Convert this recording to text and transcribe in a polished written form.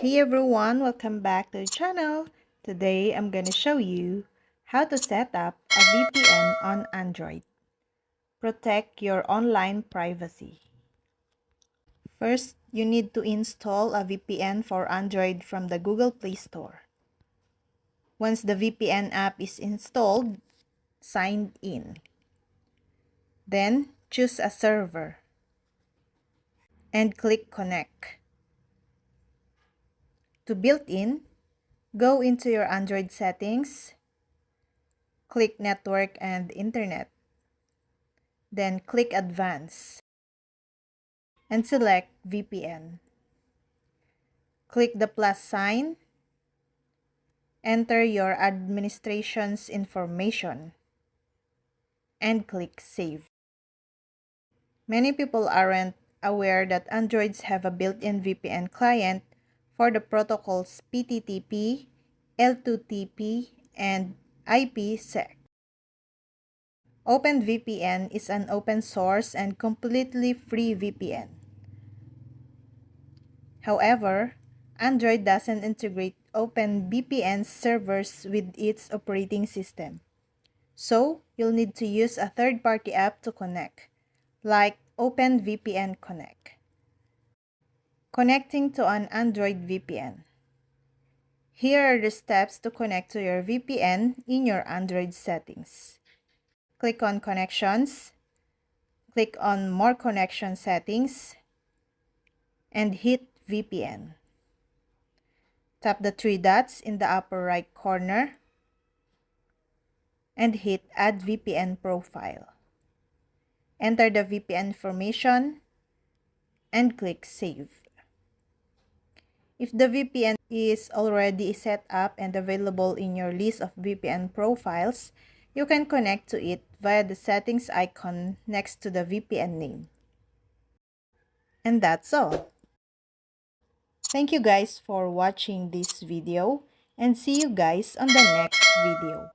Hey everyone, welcome back to the channel. Today I'm going to show you how to set up a VPN on Android. Protect your online privacy. First, you need to install a VPN for Android from the Google Play Store. Once the VPN app is installed, sign in. Then, choose a server and click Connect. To built-in, go into your Android settings, click Network and Internet. Then click Advanced and select VPN. Click the plus sign, enter your administration's information, and click Save. Many people aren't aware that Androids have a built-in VPN client for the protocols PTTP, L2TP, and IPsec. OpenVPN is an open source and completely free VPN. However, Android doesn't integrate OpenVPN servers with its operating system. So, you'll need to use a third-party app to connect, like OpenVPN Connect. Connecting to an Android VPN. Here are the steps to connect to your VPN in your Android settings. Click on Connections, click on More Connection Settings, and hit VPN. Tap the three dots in the upper right corner and hit Add VPN Profile. Enter the VPN information and click Save. If the VPN is already set up and available in your list of VPN profiles, you can connect to it via the settings icon next to the VPN name. And that's all. Thank you guys for watching this video and see you guys on the next video.